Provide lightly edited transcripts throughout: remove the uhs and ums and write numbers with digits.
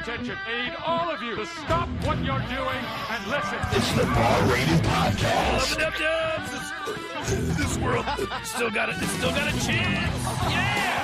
attention. I need all of you to stop what you're doing and listen. It's the Bar Rated Podcast. This world still got a chance. Yeah!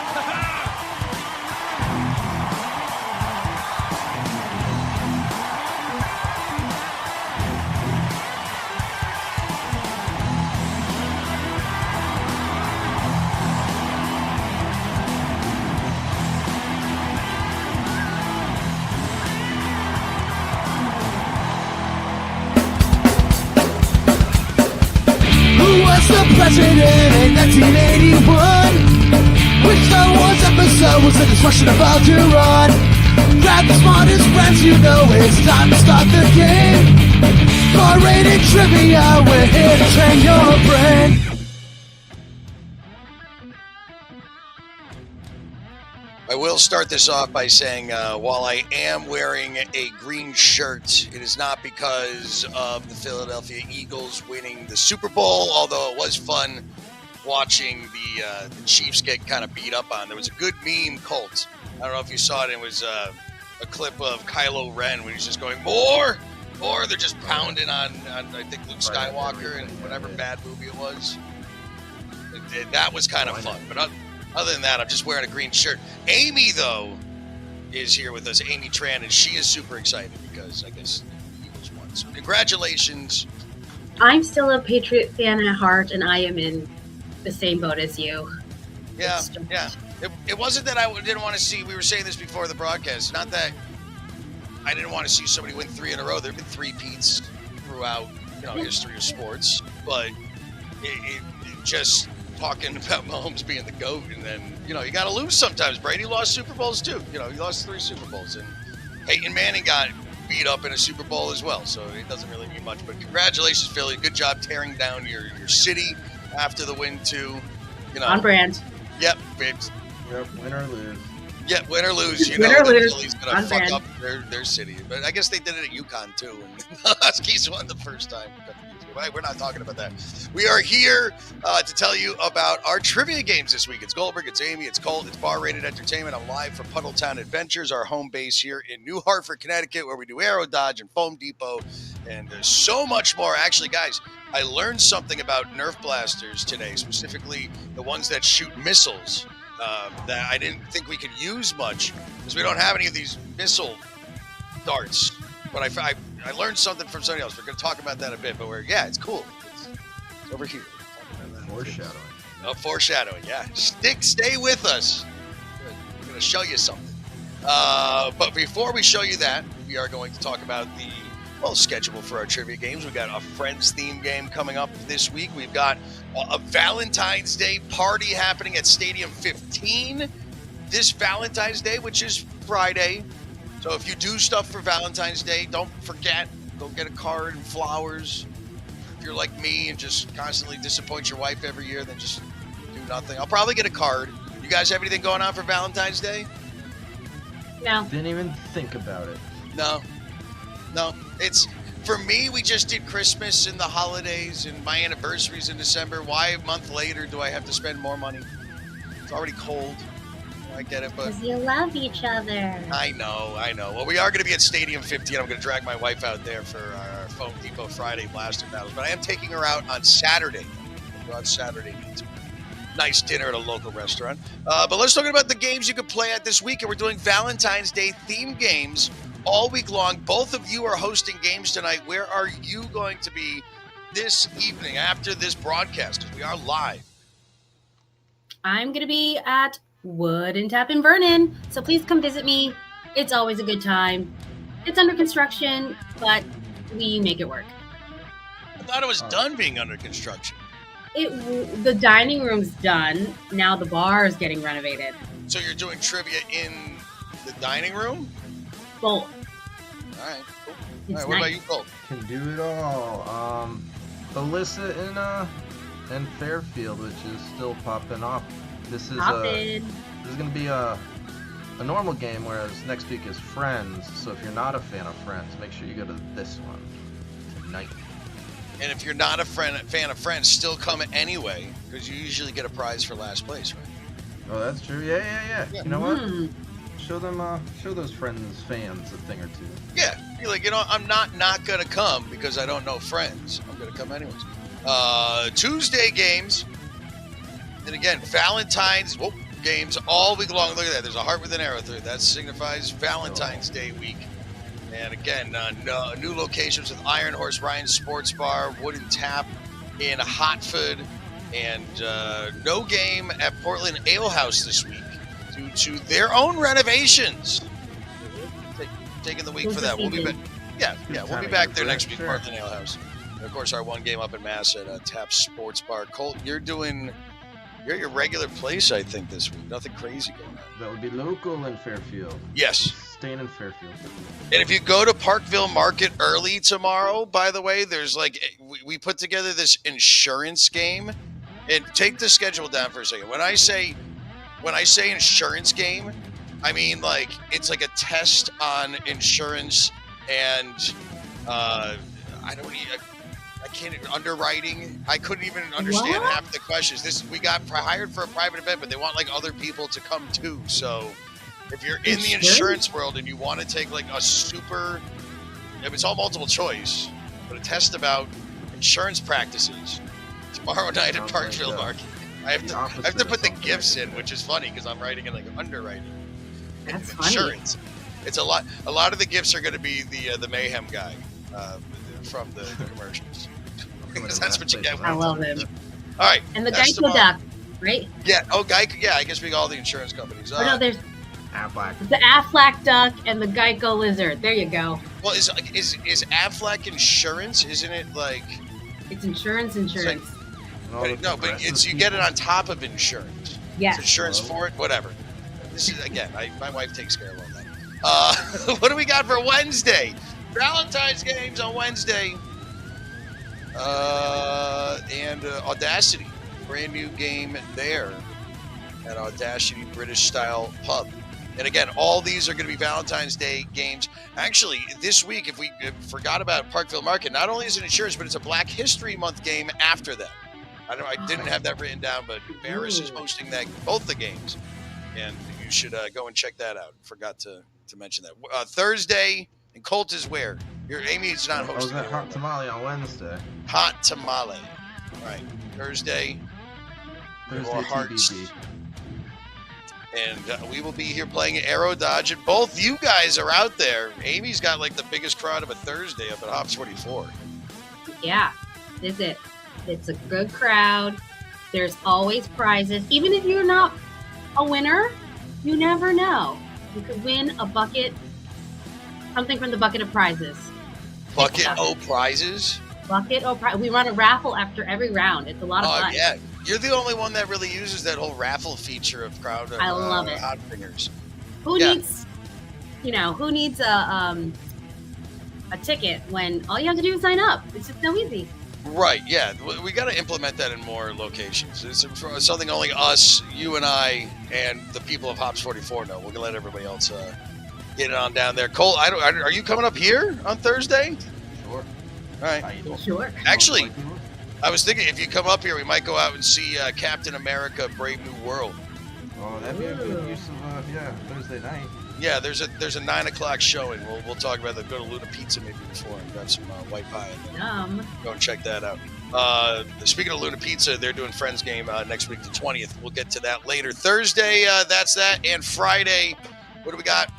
The president in 1981. Which Star Wars episode was the destruction about to run? Grab the smartest friends, you know it's time to start the game. R-rated trivia, we're here to train your brain. I will start this off by saying while I am wearing a green shirt, it is not because of the Philadelphia Eagles winning the Super Bowl, although it was fun watching the Chiefs get kind of beat up on. There was a good meme, Colt. I don't know if you saw it. It was a clip of Kylo Ren when he's just going, more! They're just pounding on I think, Luke Skywalker and whatever bad movie it was. That was kind of fun. But other than that, I'm just wearing a green shirt. Amy, though, is here with us. Amy Tran, and she is super excited because I guess the Eagles won. So congratulations. I'm still a Patriot fan at heart, and I am in the same boat as you. Yeah. It wasn't that I didn't want to see, we were saying this before the broadcast, not that I didn't want to see somebody win 3 in a row. There have been 3-peats throughout, history of sports, but it just talking about Mahomes being the GOAT, and then, you got to lose sometimes. Brady lost Super Bowls too. He lost 3 Super Bowls, and Peyton Manning got beat up in a Super Bowl as well, so it doesn't really mean much. But congratulations, Philly. Good job tearing down your city after the win too. On brand. Yep, babes. Yep, win or lose. Yeah, win or lose. Win or lose. Philly's going to fuck up their city. But I guess they did it at UConn too, and the Huskies won the first time. We're not talking about that. We are here to tell you about our trivia games this week. It's Goldberg, it's Amy, it's Colt, it's Bar Rated Entertainment. I'm live from PUDDLETOWN Adventures, our home base here in New Hartford, Connecticut, where we do Aero Dodge and Foam Depot, and there's so much more. Actually, guys, I learned something about Nerf blasters today, specifically the ones that shoot missiles that I didn't think we could use much because we don't have any of these missile darts. But I learned something from somebody else. We're going to talk about that a bit, but it's cool. It's over here. Foreshadowing. Foreshadowing, yeah. Stay with us. We're going to show you something. But before we show you that, we are going to talk about the schedule for our trivia games. We've got a Friends theme game coming up this week. We've got a Valentine's Day party happening at Stadium 15 this Valentine's Day, which is Friday. So if you do stuff for Valentine's Day, don't forget, go get a card and flowers. If you're like me and just constantly disappoint your wife every year, then just do nothing. I'll probably get a card. You guys have anything going on for Valentine's Day? No. Didn't even think about it. No. It's, for me, we just did Christmas and the holidays, and my anniversary's in December. Why a month later do I have to spend more money? It's already cold. I get it, but... Because you love each other. I know. Well, we are going to be at Stadium 15. I'm going to drag my wife out there for our Foam Depot Friday Blaster Battles, but I am taking her out on Saturday. We'll go on Saturday night. Nice dinner at a local restaurant. But let's talk about the games you can play at this week, and we're doing Valentine's Day themed games all week long. Both of you are hosting games tonight. Where are you going to be this evening after this broadcast? Because we are live. I'm going to be at Wooden Tap in Vernon, so please come visit me. It's always a good time. It's under construction, but we make it work. I thought it was done being under construction. The dining room's done. Now the bar is getting renovated. So you're doing trivia in the dining room? Both. All right, cool. It's All right, what about nice. you, Cole? Can do it all. Alyssa in Fairfield, which is still popping off. This is going to be a normal game, whereas next week is Friends. So if you're not a fan of Friends, make sure you go to this one tonight. And if you're not a fan of Friends, still come anyway, because you usually get a prize for last place, right? Oh, that's true. Yeah. You know what? show those friends, fans a thing or two. Yeah, you're like, I'm not gonna come because I don't know friends. I'm gonna come anyways. Tuesday games, and again, Valentine's games all week long. Look at that. There's a heart with an arrow through it. That signifies Valentine's Day week. And again, new locations with Iron Horse Ryan's Sports Bar, Wooden Tap in Hartford, and no game at Portland Ale House this week due to their own renovations. Taking the week for that. We'll be back. Yeah, we'll be back there next week, Portland Ale House. And of course, our one game up in Mass at Tap Sports Bar. Colt, you're at your regular place, I think, this week. Nothing crazy going on. That would be local in Fairfield. Yes. Staying in Fairfield. And if you go to Parkville Market early tomorrow, by the way, there's we put together this insurance game. And take the schedule down for a second. When I say insurance game, I mean it's like a test on insurance and underwriting. I couldn't even understand half the questions. We got hired for a private event, but they want other people to come too. So if you're in the insurance world and you want to take a super, it's all multiple choice, but a test about insurance practices tomorrow night at Parkville Market. I have to put the gifts in, which is funny because I'm writing in underwriting and insurance. It's a lot of the gifts are going to be the Mayhem guy from the commercials. Because that's what you get. I love him. All right. And the Geico duck, right? Yeah. Oh, Geico. Yeah, I guess we got all the insurance companies. No, there's Aflac. the Aflac duck and the Geico lizard. There you go. Well, is Aflac insurance? Isn't it It's insurance? No, but you get it on top of insurance. Yes. It's insurance for it, whatever. This is again, my wife takes care of all that. What do we got for Wednesday? Valentine's games on Wednesday. And Audacity, brand new game there at Audacity British Style Pub. And again, all these are going to be Valentine's Day games. Actually, this week, if we forgot about Parkville Market, not only is it insurance, but it's a Black History Month game after that. I didn't have that written down, but Barris is hosting both the games, and you should go and check that out. Forgot to mention that. Thursday, and Colt is where? Amy's not hosting. I was at Hot Tamale on Wednesday. Hot Tamale. All right. Thursday Hearts. TBD. And we will be here playing Aero Dodge, and both you guys are out there. Amy's got the biggest crowd of a Thursday up at Hops 24. Yeah, is it? It's a good crowd. There's always prizes. Even if you're not a winner, you never know. You could win a bucket, something from the bucket of prizes. Bucket O prizes? Bucket O prizes. We run a raffle after every round. It's a lot of fun. Oh, yeah. You're the only one that really uses that whole raffle feature of crowd. I love it. Hot fingers. Who needs a ticket when all you have to do is sign up? It's just so easy. Right, yeah. We got to implement that in more locations. It's something only us, you and I, and the people of Hops 44 know. We're going to let everybody else get it on down there. Cole, are you coming up here on Thursday? Sure. All right. Sure. Actually, I was thinking if you come up here, we might go out and see Captain America Brave New World. Oh, that'd be a good use of, Thursday night. Yeah, there's a 9 o'clock showing. We'll talk about that. Go to Luna Pizza maybe before and grab some white pie. And go and check that out. Speaking of Luna Pizza, they're doing Friends game next week, the 20th. We'll get to that later. Thursday, that's that. And Friday, what do we got?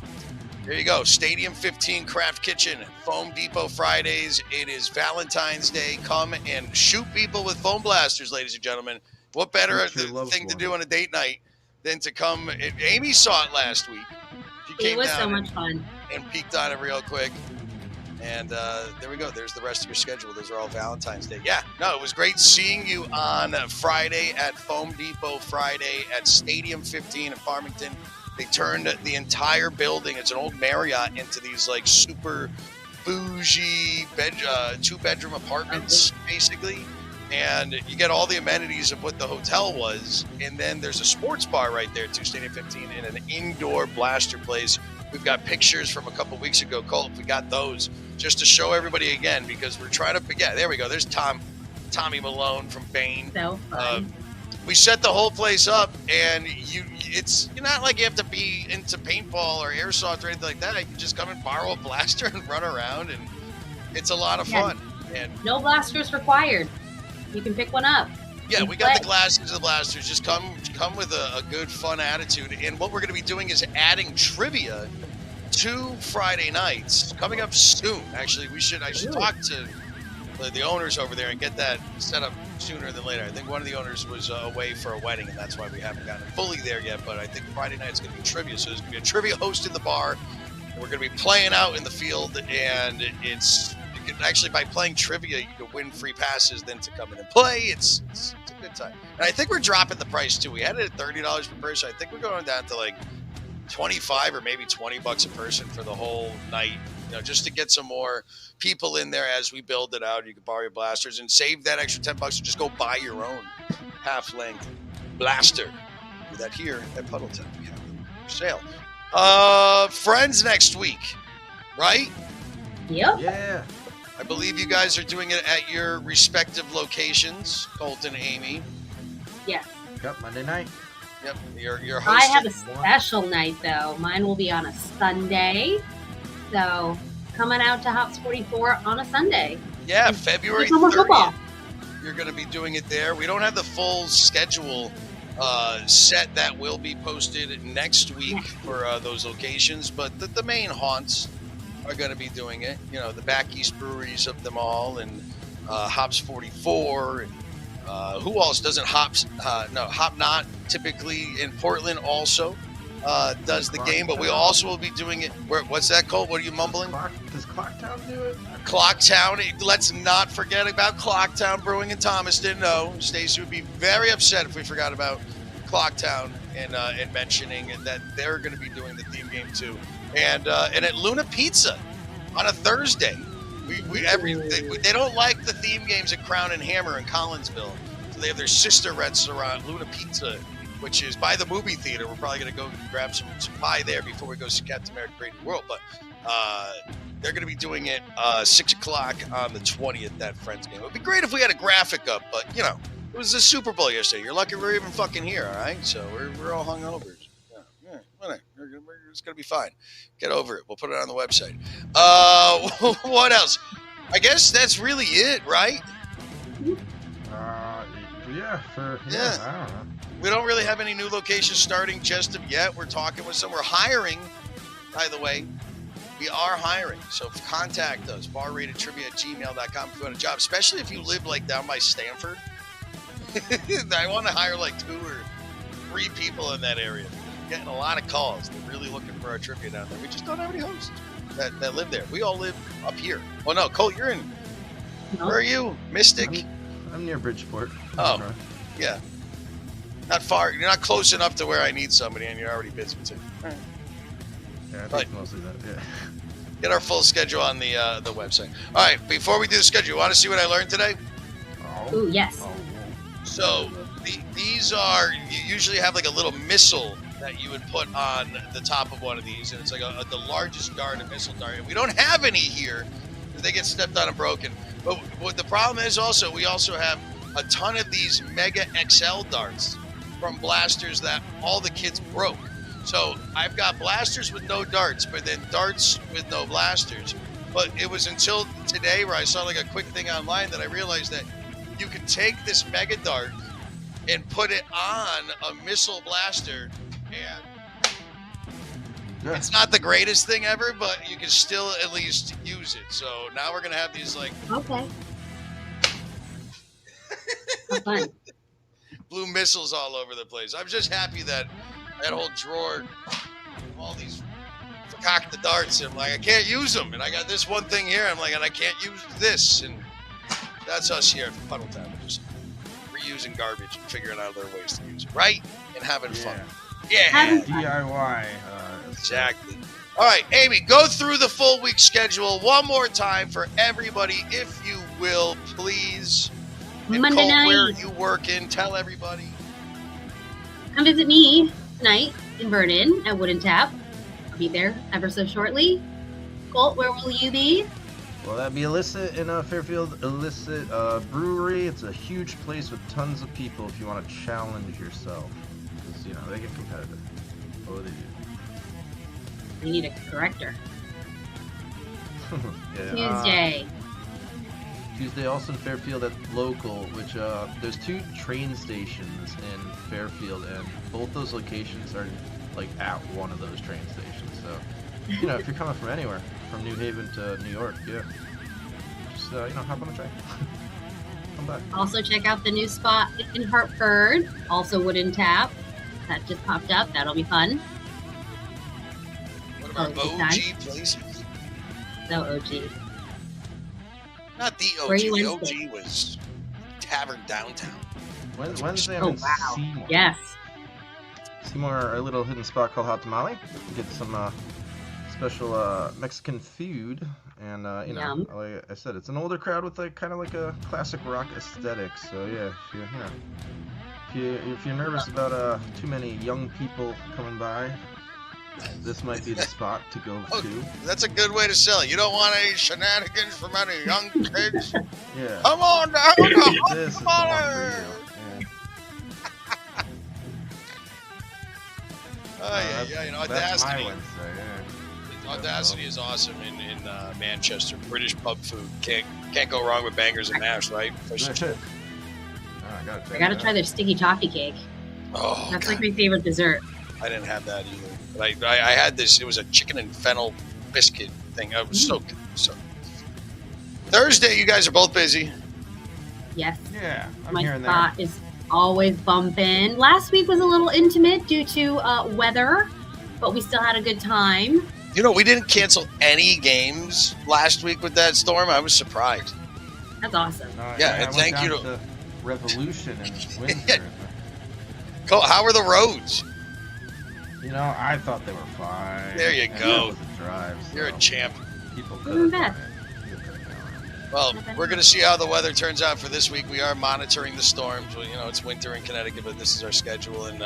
There you go. Stadium 15 Craft Kitchen, Foam Depot Fridays. It is Valentine's Day. Come and shoot people with foam blasters, ladies and gentlemen. What better thing to do on a date night than to come? Amy saw it last week. It was so much fun. And peeked on it real quick. And there we go. There's the rest of your schedule. Those are all Valentine's Day. Yeah, no, it was great seeing you on Friday at Foam Depot Friday at Stadium 15 in Farmington. They turned the entire building, it's an old Marriott, into these super bougie 2-bedroom apartments, basically. And you get all the amenities of what the hotel was. And then there's a sports bar right there, too, Stadium 15, and an indoor blaster place. We've got pictures from a couple weeks ago, Colt. We got those just to show everybody again because we're trying to – yeah, there we go. There's Tommy Malone from Bane. So fun. we set the whole place up, and you're not like you have to be into paintball or airsoft or anything like that. You can just come and borrow a blaster and run around, and it's a lot of fun. And no blasters required. You can pick one up. Yeah, we got the glasses of the blasters. Just come with a good, fun attitude. And what we're going to be doing is adding trivia to Friday nights coming up soon. Actually, I should talk to the owners over there and get that set up sooner than later. I think one of the owners was away for a wedding, and that's why we haven't gotten it fully there yet. But I think Friday night is going to be trivia. So there's going to be a trivia host in the bar. And we're going to be playing out in the field, and actually, by playing trivia, you can win free passes then to come in and play. It's a good time. And I think we're dropping the price, too. We had it at $30 per person. I think we're going down to like $25 or maybe $20 a person for the whole night, just to get some more people in there as we build it out. You can borrow your blasters and save that extra $10 and just go buy your own half-length blaster. Do that here at PUDDLETOWN. We have them for sale. Friends next week, right? Yep. Yeah. I believe you guys are doing it at your respective locations, Colton and Amy. Yes. Yep, Monday night. Yep, you're hosting. I have a special night, though. Mine will be on a Sunday. So, coming out to Hops 44 on a Sunday. Yeah, February 30th. You're going to be doing it there. We don't have the full schedule set that will be posted next week for those locations, but the main haunts are going to be doing it. The back east breweries of them all, and Hops 44, and who else doesn't Hops? No, Hop Not typically in Portland also does the game, but we also will be doing it. What's that, Colt? What are you mumbling? Does Clocktown do it? Clocktown. Let's not forget about Clocktown Brewing in Thomaston. No, Stacy would be very upset if we forgot about Clocktown and mentioning that they're going to be doing the theme game too. And at Luna Pizza on a Thursday. They don't like the theme games at Crown and Hammer in Collinsville. So they have their sister restaurant, Luna Pizza, which is by the movie theater. We're probably going to go grab some pie there before we go see Captain America Brave New World. But they're going to be doing it 6 o'clock on the 20th, that Friends game. It would be great if we had a graphic up, but, it was the Super Bowl yesterday. You're lucky we're even fucking here, all right? So we're all hungover. It's going to be fine. Get over it. We'll put it on the website. What else? I guess that's really it, right? Yeah. I don't know. We don't really have any new locations starting just of yet. We're talking with some. We're hiring, by the way. We are hiring. So contact us, barratedtrivia@gmail.com if you want a job, especially if you live like down by Stanford. I want to hire like 2 or 3 people in that area. Getting a lot of calls. They're really looking for our trivia down there. We just don't have any hosts that live there. We all live up here. Oh no, Colt, you're in. Where are you? Mystic? I'm near Bridgeport. Oh, yeah. Not far. You're not close enough to where I need somebody, and you're already busy too. All right. Yeah, I think mostly that. Yeah. Get our full schedule on the website. All right. Before we do the schedule, you want to see what I learned today? Ooh, yes. So these are. You usually have like a little missile that you would put on the top of one of these, and it's like the largest dart, a missile dart. And we don't have any here because they get stepped on and broken. But what the problem is also, we also have a ton of these Mega XL darts from blasters that all the kids broke. So I've got blasters with no darts, but then darts with no blasters. But it was until today where I saw like a quick thing online that I realized that you can take this Mega Dart and put it on a missile blaster, and it's not the greatest thing ever, but you can still at least use it. So now we're going to have these like... Okay. Fun. Blue missiles all over the place. I'm just happy that whole drawer, all these fakakta darts, I'm like, I can't use them. And I got this one thing here, I'm like, and I can't use this. And that's us here at PUDDLETOWN. We're just reusing garbage and figuring out other ways to use it, right? And having fun. Yeah. DIY. Exactly. All right, Amy, go through the full week schedule one more time for everybody, if you will, please. And Monday Colt, night. where are you working? Tell everybody. Come visit me tonight in Vernon at Wooden Tap. I'll be there ever so shortly. Colt, where will you be? Well, that'd be Illicit in Fairfield. Illicit Brewery. It's a huge place with tons of people if you want to challenge yourself. Because, you know, they get competitive. Oh, they do. We need a corrector. Yeah, Tuesday also in Fairfield at Local, which there's 2 train stations in Fairfield, and both those locations are like at one of those train stations. So, you know, if you're coming from anywhere, from New Haven to New York, yeah, just you know, hop on the train. Come back. Also check out the new spot in Hartford, also Wooden Tap. That just popped up. That'll be fun. What about OG places? No OG. Not the OG. Where you The Wednesday? OG was Tavern Downtown. Wednesday, I'm Oh in wow! Seymour. Yes. Seymour, a little hidden spot called Hot Tamale. Get some special Mexican food, and you know, Yum. like I said, it's an older crowd with like kind of like a classic rock aesthetic. So yeah, if you're nervous about too many young people coming by, this might be the spot to go to. That's a good way to sell it. You don't want any shenanigans from any young kids? Yeah. Come on down to Hot This is the one Tamale. for you. Yeah, you know, That's my Audacity. Wednesday, yeah. Audacity is awesome in Manchester. British pub food. Can't go wrong with bangers and mash, right? I gotta try their sticky toffee cake. Oh, That's God. like my favorite dessert. I didn't have that either. But I had this. It was a chicken and fennel biscuit thing. It was so good. So Thursday, you guys are both busy. Yes. Yeah, I'm My here and there. spot is always bumping. Last week was a little intimate due to weather, but we still had a good time. You know, we didn't cancel any games last week with that storm. I was surprised. That's awesome. Yeah, I and went thank you down to- Revolution and Windsor. Cole, how are the roads? You know, I thought they were fine. There you and go. That was a drive. You're a so champ. People Even could best. Well, we're going to see how the weather turns out for this week. We are monitoring the storms. Well, you know, it's winter in Connecticut, but this is our schedule. And,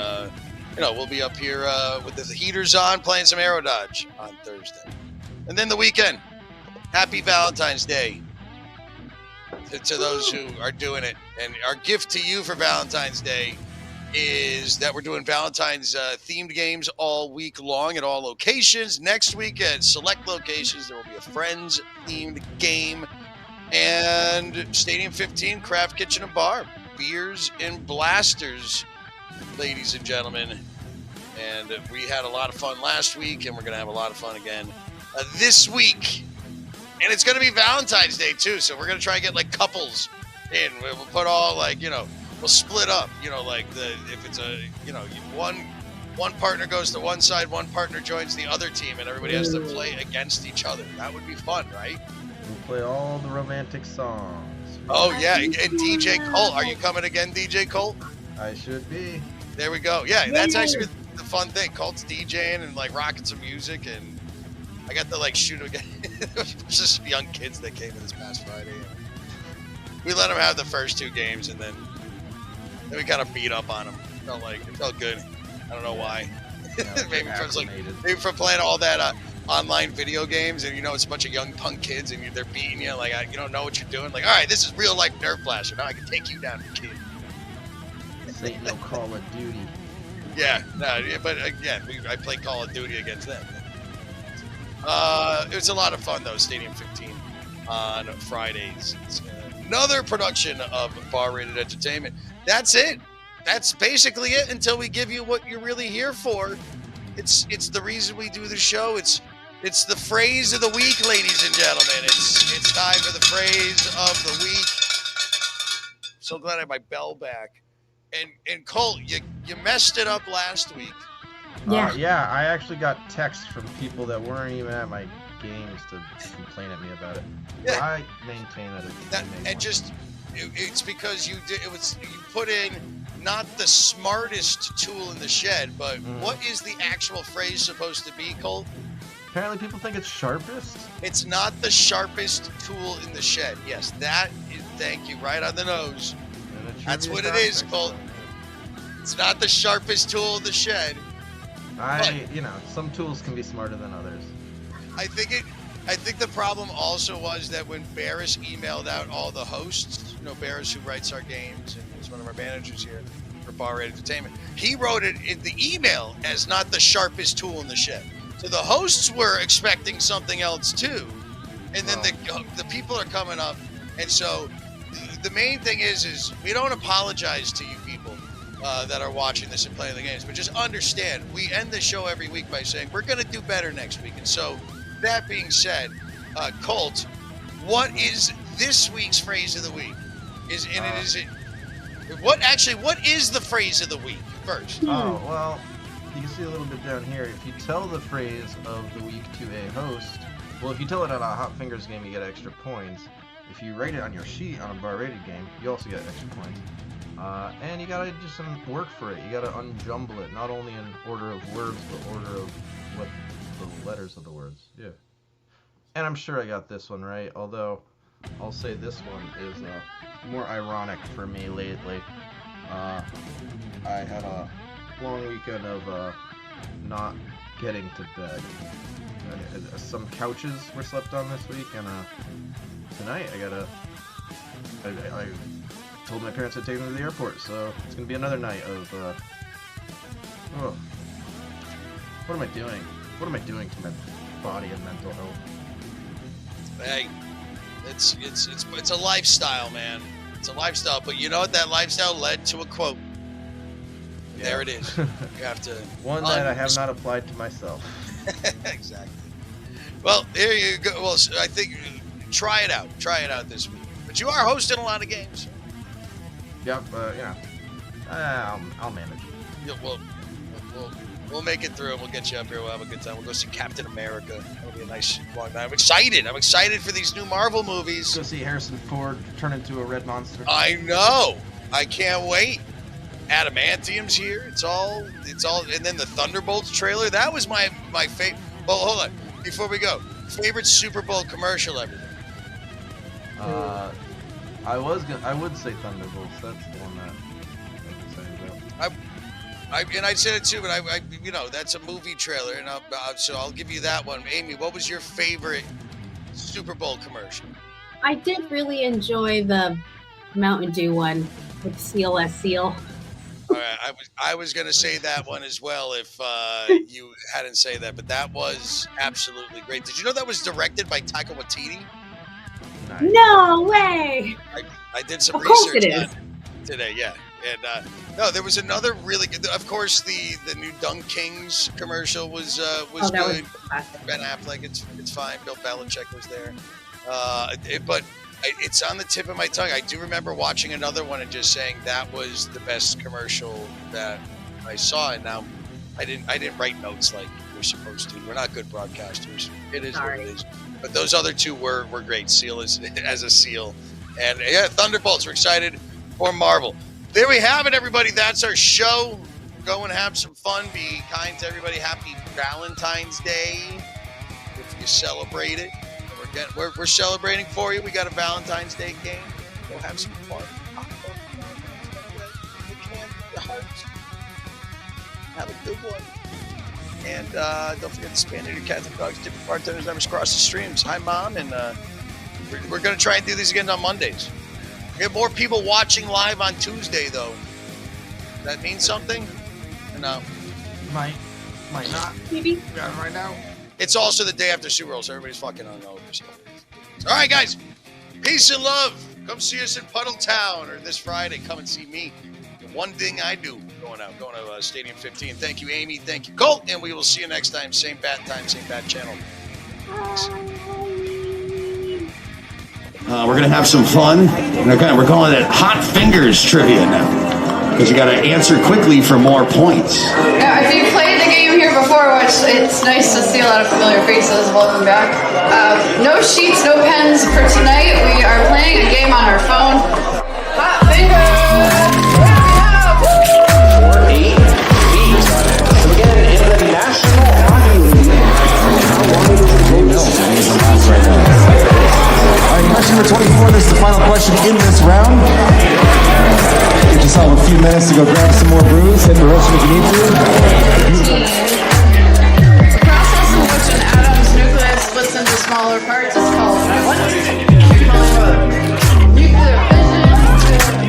you know, we'll be up here with the heaters on playing some Aero Dodge on Thursday. And then the weekend. Happy Valentine's Day to those who are doing it. And our gift to you for Valentine's Day is that we're doing Valentine's themed games all week long at all locations. Next week at select locations, there will be a Friends themed game. And Stadium 15, Craft Kitchen and Bar. Beers and blasters, ladies and gentlemen. And we had a lot of fun last week, and we're going to have a lot of fun again this week. And it's going to be Valentine's Day, too. So we're going to try and get, like, couples in. We'll put all, like, you know, we'll split up. You know, like, if it's a, you know, one partner goes to one side, one partner joins the other team, and everybody has to play against each other. That would be fun, right? We'll play all the romantic songs. Oh, yeah. And DJ Colt. Are you coming again, DJ Colt? I should be. There we go. Yeah, that's actually the fun thing. Colt's DJing and, like, rocking some music, and I got to, like, shoot again. There's just young kids that came in this past Friday. We let them have the first 2 games, and then we kind of beat up on them. It felt good. I don't know why. Yeah, maybe from playing all that online video games, and you know it's a bunch of young punk kids, and they're beating you. Like you don't know what you're doing. Like, all right, this is real life Nerf Blaster. Now I can take you down, kid. This ain't no Call of Duty. Yeah, no, but again, I play Call of Duty against them. It was a lot of fun though. Stadium 15 on Fridays. It's another production of Bar Rated Entertainment. That's it. That's basically it until we give you what you're really here for. It's the reason we do the show. It's the phrase of the week, ladies and gentlemen. It's time for the phrase of the week. So glad I have my bell back. And Colt, you messed it up last week. Yeah. Yeah, I actually got texts from people that weren't even at my games to complain at me about it. Yeah. I maintain that it's because you put in not the smartest tool in the shed, but what is the actual phrase supposed to be, Colt? Apparently people think it's sharpest. It's not the sharpest tool in the shed. Yes, that is, thank you, right on the nose. That's what it is, Colt. It's not the sharpest tool in the shed. Some tools can be smarter than others. I think I think the problem also was that when Barris emailed out all the hosts, Barris, who writes our games and is one of our managers here for Bar Rate Entertainment, he wrote it in the email as not the sharpest tool in the shed. So the hosts were expecting something else too. And then the people are coming up. And so the main thing is we don't apologize to you people that are watching this and playing the games, but just understand, we end the show every week by saying we're going to do better next week. And so that being said, Colt, what is this week's phrase of the week? What is the phrase of the week first? Oh, well, you can see a little bit down here. If you tell the phrase of the week to a host, well, if you tell it on a Hot Fingers game, you get extra points. If you rate it on your sheet on a bar rated game, you also get extra points. And you gotta do some work for it. You gotta unjumble it, not only in order of words, but order of what the letters of the words. Yeah. And I'm sure I got this one right, although I'll say this one is more ironic for me lately. I had a long weekend of not getting to bed. Some couches were slept on this week, and tonight I told my parents I'd take them to the airport, so it's gonna be another night of what am I doing? What am I doing to my body and mental health? Hey, it's a lifestyle, man. It's a lifestyle, but you know what? That lifestyle led to a quote. Yeah. There it is. You have to one that I have not applied to myself. Exactly. Well, here you go. Well, I think try it out. Try it out this week. But you are hosting a lot of games. Yep. I'll manage. Yeah, we'll make it through. We'll get you up here. We'll have a good time. We'll go see Captain America. It'll be a nice long night. I'm excited for these new Marvel movies. Go see Harrison Ford turn into a red monster. I know. I can't wait. Adamantium's here. It's all. And then the Thunderbolts trailer. That was my favorite. Well, hold on. Before we go, favorite Super Bowl commercial ever? I would say Thunderbolts. That's the one that I'm saying about. And I said it too, but I that's a movie trailer, and so I'll give you that one. Amy, what was your favorite Super Bowl commercial? I did really enjoy the Mountain Dew one with Seal as Seal. All right, I was going to say that one as well if you hadn't said that, but that was absolutely great. Did you know that was directed by Taika Waititi? Nice. No way! I did some of course research it is. on it today, yeah. And no, there was another really good. Of course, the new Dunk Kings commercial was good. Ben Affleck, it's fine. Bill Belichick was there, but it's on the tip of my tongue. I do remember watching another one and just saying that was the best commercial that I saw. And now I didn't write notes like we're supposed to. We're not good broadcasters. It is what it is. But those other two were great. Seal as a seal, and yeah, Thunderbolts. We're excited for Marvel. There we have it, everybody. That's our show. Go and have some fun. Be kind to everybody. Happy Valentine's Day if you celebrate it. We're celebrating for you. We got a Valentine's Day game. Go have some fun. Have a good one. And don't forget to spam your Catholic dogs, different bartenders, numbers across the streams. Hi, Mom. And we're going to try and do these again on Mondays. We have more people watching live on Tuesday, though. Does that mean something? Or no? Might not. Maybe. Got it right now. It's also the day after Super Bowl, so everybody's fucking hungover. So. All right, guys. Peace and love. Come see us in PUDDLETOWN, or this Friday, come and see me. The one thing I do going to Stadium 15. Thank you, Amy. Thank you, Colt. And we will see you next time. Same bat time, same bat channel. We're going to have some fun. We're calling it Hot Fingers Trivia now. Because you got to answer quickly for more points. Now, if you played the game here before, which it's nice to see a lot of familiar faces, welcome back. No sheets, no pens for tonight. We are playing a game on our phone. Hot Fingers! For 8 feet. So again, in the National Hockey League, how long does the game go? All right, question number 24. This is the final question in this round. Get yourself a few minutes to go grab some more brews. Hit the restroom if you need to. The process in which an atom's nucleus splits into smaller parts is called what? Nuclear fission.